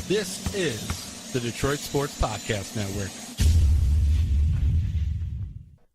This is the Detroit Sports Podcast Network.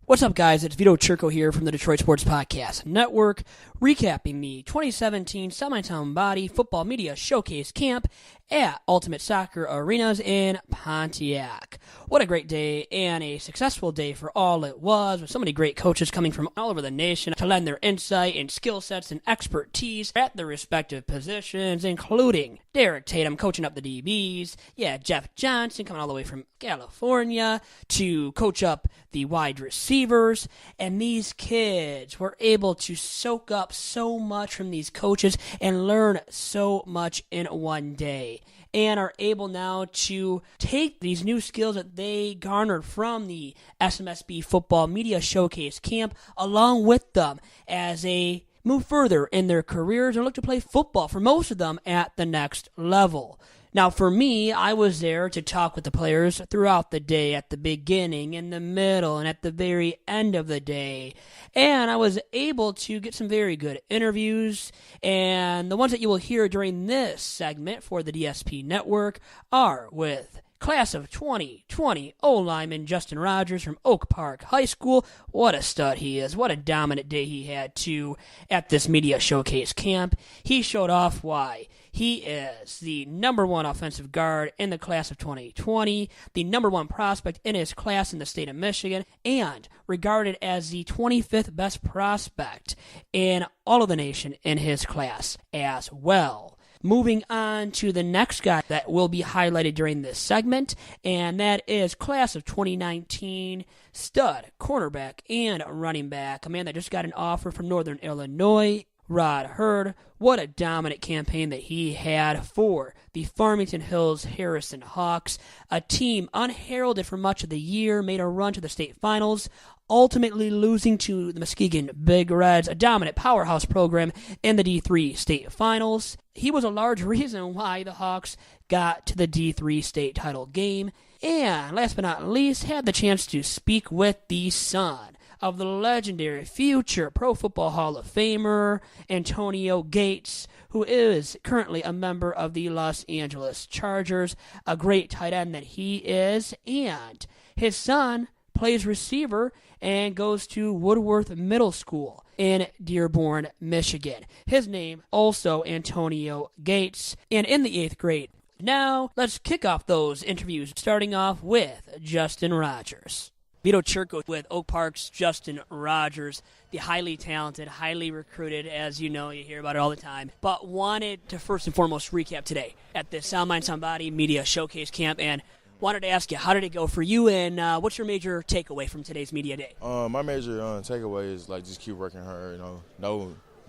What's up, guys? It's Vito Chirco here from the Detroit Sports Podcast Network, recapping the 2017 Farmington Body Football Media Showcase Camp at Ultimate Soccer Arenas in Pontiac. What a great day and a successful day for all it was, with so many great coaches coming from all over the nation to lend their insight and skill sets and expertise at their respective positions, including Derek Tatum coaching up the DBs, Jeff Johnson coming all the way from California to coach up the wide receivers, and these kids were able to soak up so much from these coaches and learn so much in one day, and are able now to take these new skills that they garnered from the SMSB Football Media Showcase Camp along with them as they move further in their careers and look to play football, for most of them, at the next level. Now, for me, I was there to talk with the players throughout the day, at the beginning, in the middle, and at the very end of the day. And I was able to get some very good interviews. And the ones that you will hear during this segment for the DSP network are with Class of 2020 O-lineman Justin Rogers from Oak Park High School. What a stud he is. What a dominant day he had, too, at this media showcase camp. He showed off why he is the number one offensive guard in the class of 2020, the number one prospect in his class in the state of Michigan, and regarded as the 25th best prospect in all of the nation in his class as well. Moving on to the next guy that will be highlighted during this segment, and that is class of 2019 stud cornerback and running back, a man that just got an offer from Northern Illinois, Rod Hurd. What a dominant campaign that he had for the Farmington Hills Harrison Hawks, a team unheralded for much of the year, made a run to the state finals, ultimately losing to the Muskegon Big Reds, a dominant powerhouse program in the D3 state finals. He was a large reason why the Hawks got to the D3 state title game. And last but not least, had the chance to speak with the son of the legendary future Pro Football Hall of Famer Antonio Gates, who is currently a member of the Los Angeles Chargers, a great tight end that he is, and his son plays receiver and goes to Woodworth Middle School in Dearborn, Michigan. His name also Antonio Gates, and in the 8th grade. Now, let's kick off those interviews, starting off with Justin Rogers. Vito Chirco with Oak Park's Justin Rogers, the highly talented, highly recruited, as you know, you hear about it all the time, but wanted to first and foremost recap today at the Sound Mind, Sound Body Media Showcase Camp, and wanted to ask you, how did it go for you, and what's your major takeaway from today's media day? My major takeaway is, just keep working hard,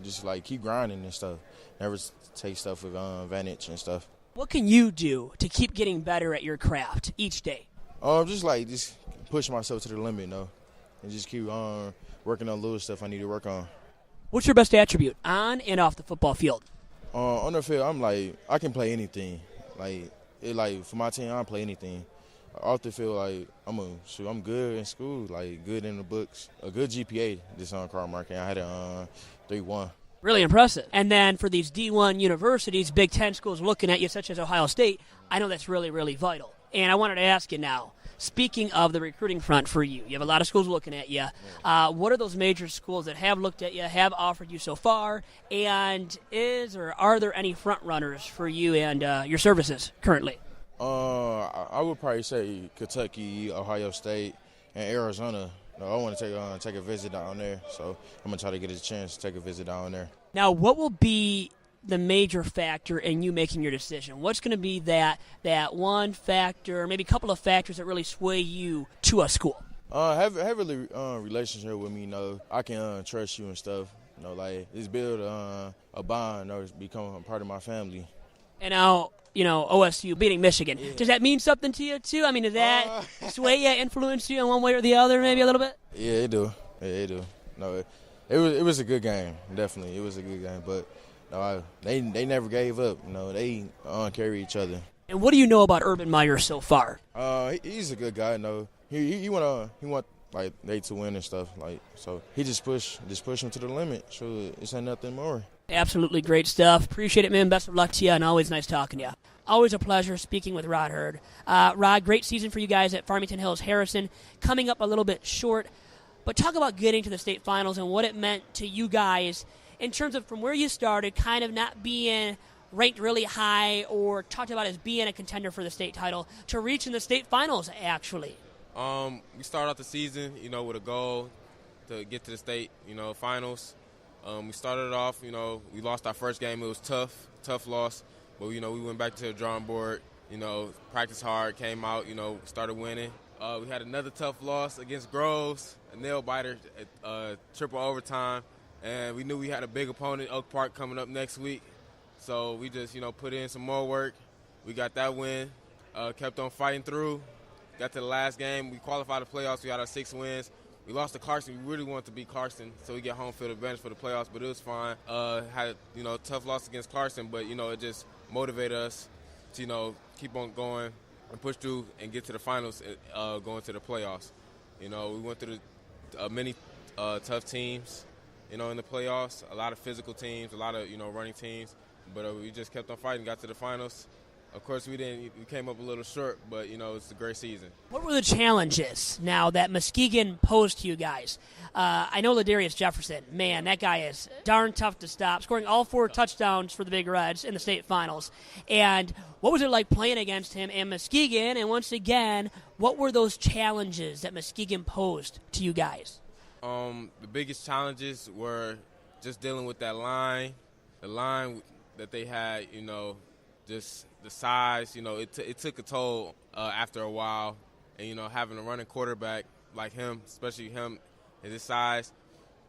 just, keep grinding and stuff. Never take stuff with advantage and stuff. What can you do to keep getting better at your craft each day? Just push myself to the limit, and just keep working on little stuff I need to work on. What's your best attribute on and off the football field? On the field, I can play anything. For my team, I can play anything. Off the field, I'm good in school, good in the books. A good GPA this car market. I had a 3.1. Really impressive. And then for these D1 universities, Big Ten schools looking at you, such as Ohio State, I know that's really, really vital. And I wanted to ask you now, speaking of the recruiting front for you, you have a lot of schools looking at you. What are those major schools that have looked at you, have offered you so far, and are there any front runners for you and your services currently? I would probably say Kentucky, Ohio State, and Arizona. I want to take a visit down there, so I'm going to try to get a chance to take a visit down there. Now, what will be the major factor in you making your decision? What's going to be that one factor, maybe a couple of factors that really sway you to a school? Have a relationship with me, I can trust you and stuff. Just build a bond or become a part of my family. And now, OSU beating Michigan. Yeah. Does that mean something to you, too? I mean, does that sway you, influence you in one way or the other, maybe a little bit? Yeah, it do. No, it was a good game, definitely. It was a good game, but they never gave up. They carry each other. And what do you know about Urban Meyer so far? He's a good guy. He want they to win and stuff. So he just push him to the limit. So it's ain't nothing more. Absolutely great stuff. Appreciate it, man. Best of luck to you, and always nice talking to you. Always a pleasure speaking with Rod Hurd. Rod, great season for you guys at Farmington Hills Harrison. Coming up a little bit short, but talk about getting to the state finals and what it meant to you guys in terms of from where you started, kind of not being ranked really high or talked about as being a contender for the state title to reaching the state finals, actually. We started out the season, with a goal to get to the state, finals. We started off, we lost our first game. It was tough loss. But, we went back to the drawing board, practiced hard, came out, started winning. We had another tough loss against Groves, a nail-biter at triple overtime. And we knew we had a big opponent, Oak Park, coming up next week. So we just, put in some more work. We got that win, kept on fighting through. Got to the last game. We qualified the playoffs. We had our 6 wins. We lost to Clarkson. We really wanted to beat Clarkson, so we get home field advantage for the playoffs, but it was fine. Had, tough loss against Clarkson, but, it just motivated us to, keep on going and push through and get to the finals, going to the playoffs. We went through many tough teams, in the playoffs, a lot of physical teams, a lot of, running teams, but we just kept on fighting, got to the finals. Of course, we came up a little short, but, it's a great season. What were the challenges now that Muskegon posed to you guys? I know Ladarius Jefferson. Man, that guy is darn tough to stop, scoring all 4 touchdowns for the Big Reds in the state finals. And what was it like playing against him in Muskegon? And once again, what were those challenges that Muskegon posed to you guys? The biggest challenges were just dealing with that line, the line that they had, just the size, it took a toll after a while. And, having a running quarterback like him, especially him at his size,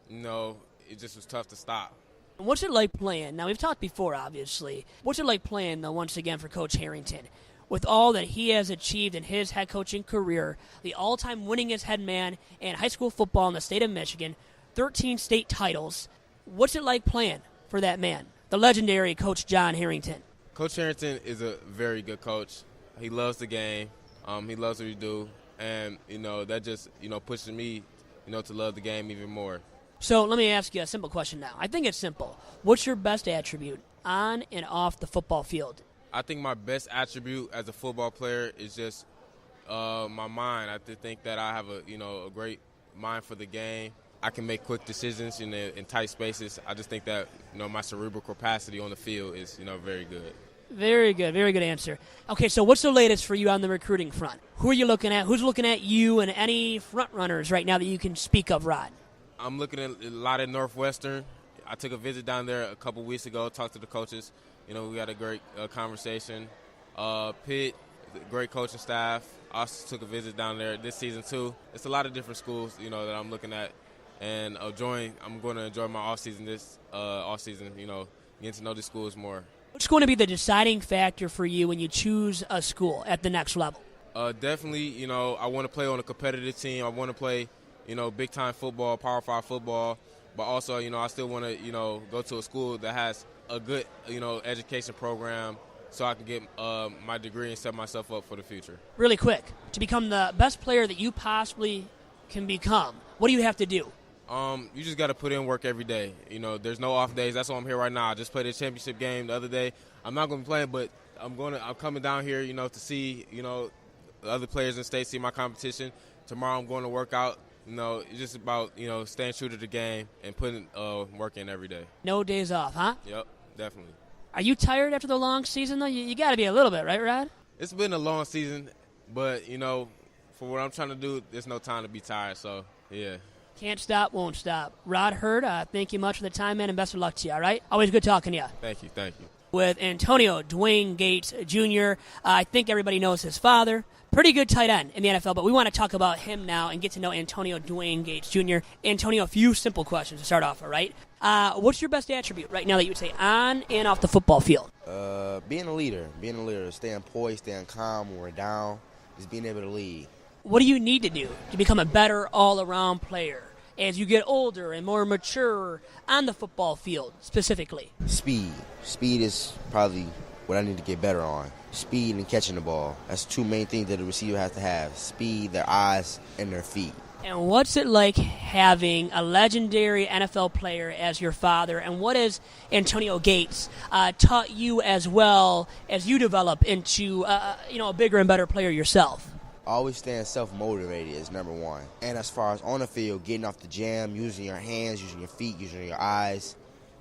it just was tough to stop. What's it like playing? Now, we've talked before, obviously. What's it like playing, though, once again, for Coach Harrington? With all that he has achieved in his head coaching career, the all-time winningest head man in high school football in the state of Michigan, 13 state titles. What's it like playing for that man, the legendary Coach John Harrington? Coach Harrington is a very good coach. He loves the game. He loves what he do. And, that just, pushes me, to love the game even more. So let me ask you a simple question now. I think it's simple. What's your best attribute on and off the football field? I think my best attribute as a football player is just my mind. I think that I have a great mind for the game. I can make quick decisions in tight spaces. I just think that my cerebral capacity on the field is very good. Very good answer. Okay, so what's the latest for you on the recruiting front? Who are you looking at? Who's looking at you and any front runners right now that you can speak of, Rod? I'm looking at a lot at Northwestern. I took a visit down there a couple weeks ago, talked to the coaches. We had a great conversation. Pitt, great coaching staff. I also took a visit down there this season too. It's a lot of different schools, that I'm looking at. And I'm going to enjoy my off-season this off-season, getting to know the schools more. What's going to be the deciding factor for you when you choose a school at the next level? Definitely, I want to play on a competitive team. I want to play, big-time football, Power 5 football. But also, I still want to, go to a school that has a good, education program so I can get my degree and set myself up for the future. Really quick, to become the best player that you possibly can become, what do you have to do? You just got to put in work every day. There's no off days. That's why I'm here right now. I just played a championship game the other day. I'm not going to be playing, but I'm coming down here, to see, the other players in the state, see my competition. Tomorrow I'm going to work out. It's just about, staying true to the game and putting work in every day. No days off, huh? Yep, definitely. Are you tired after the long season, though? You got to be a little bit, right, Rod? It's been a long season, but, for what I'm trying to do, there's no time to be tired, so, yeah. Can't stop, won't stop. Rod Hurd, thank you much for the time, man, and best of luck to you, all right? Always good talking to you. Thank you. With Antonio Dwayne Gates Jr., I think everybody knows his father. Pretty good tight end in the NFL, but we want to talk about him now and get to know Antonio Dwayne Gates Jr. Antonio, a few simple questions to start off, all right? What's your best attribute right now that you would say on and off the football field? Being a leader, staying poised, staying calm when we're down, just being able to lead. What do you need to do to become a better all-around player as you get older and more mature on the football field specifically? Speed. Speed is probably what I need to get better on. Speed and catching the ball. That's 2 main things that a receiver has to have. Speed, their eyes, and their feet. And what's it like having a legendary NFL player as your father? And what has Antonio Gates taught you as well as you develop into a bigger and better player yourself? Always staying self-motivated is number one. And as far as on the field, getting off the jam, using your hands, using your feet, using your eyes,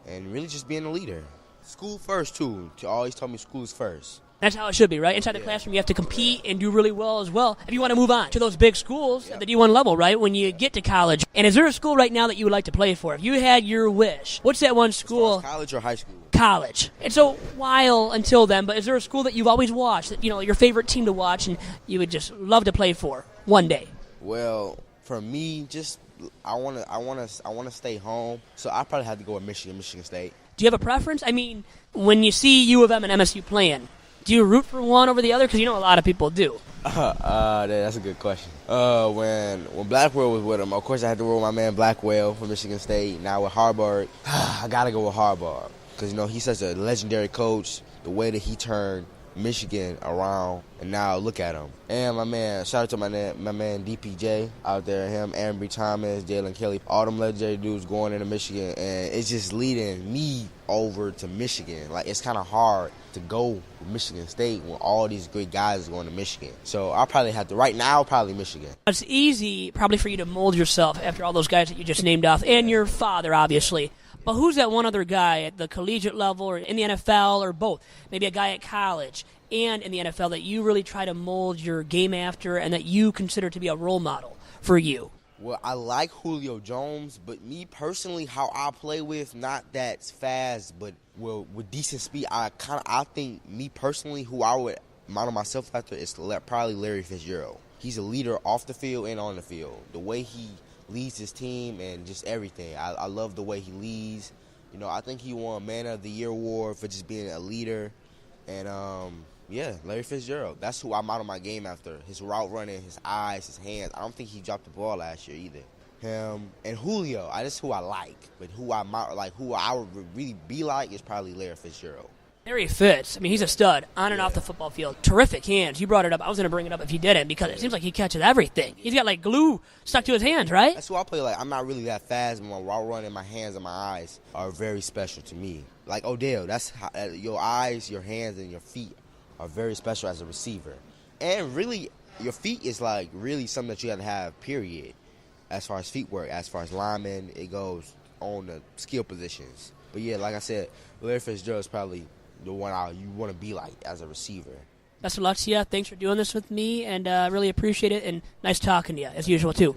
and really just being a leader. School first, too. He always told me school is first. That's how it should be, right? Inside the classroom, you have to compete and do really well as well if you want to move on to those big schools at the D1 level, right, when you get to college. And is there a school right now that you would like to play for? If you had your wish, what's that one school? As far as college or high school? College. It's a while until then, but is there a school that you've always watched, that, your favorite team to watch and you would just love to play for one day? Well, for me, just I want to stay home, so I probably have to go with Michigan State. Do you have a preference? I mean, when you see U of M and MSU playing, do you root for one over the other? Because a lot of people do. That's a good question. When Blackwell was with him, of course I had to roll with my man Blackwell from Michigan State. Now with Harbaugh, I got to go with Harbaugh because, he's such a legendary coach. The way that he turned Michigan around, and now look at him. And my man, shout out to my man DPJ out there, him, Ambry Thomas, Jalen Kelly, all them legendary dudes going into Michigan, and it's just leading me over to Michigan. Like, it's kind of hard to go with Michigan State when all these great guys are going to Michigan. So I'll probably have to, right now, probably Michigan. It's easy probably for you to mold yourself after all those guys that you just named off, and your father, obviously. But who's that one other guy at the collegiate level or in the NFL or both? Maybe a guy at college and in the NFL that you really try to mold your game after and that you consider to be a role model for you? Well, I like Julio Jones, but me personally, how I play with, not that fast, but with decent speed, I think me personally, who I would model myself after is probably Larry Fitzgerald. He's a leader off the field and on the field. The way he leads his team and just everything. I love the way he leads. I think he won Man of the Year award for just being a leader. And, Larry Fitzgerald. That's who I model my game after. His route running, his eyes, his hands. I don't think he dropped the ball last year either. Him and Julio, that's who I like. But who I would really be like is probably Larry Fitzgerald. Larry Fitz, he's a stud on and off the football field. Terrific hands. You brought it up. I was going to bring it up if you didn't because it seems like he catches everything. He's got like glue stuck to his hands, right? That's who I play like. I'm not really that fast, but my route running, my hands and my eyes are very special to me. Like Odell, that's how, your eyes, your hands, and your feet are very special as a receiver. And really, your feet is like really something that you have to have, period, as far as feet work. As far as linemen, it goes on the skill positions. But yeah, like I said, Larry Fitzgerald is probably the one you want to be like as a receiver. Best of luck to you. Thanks for doing this with me, and really appreciate it, and nice talking to you, as usual, too.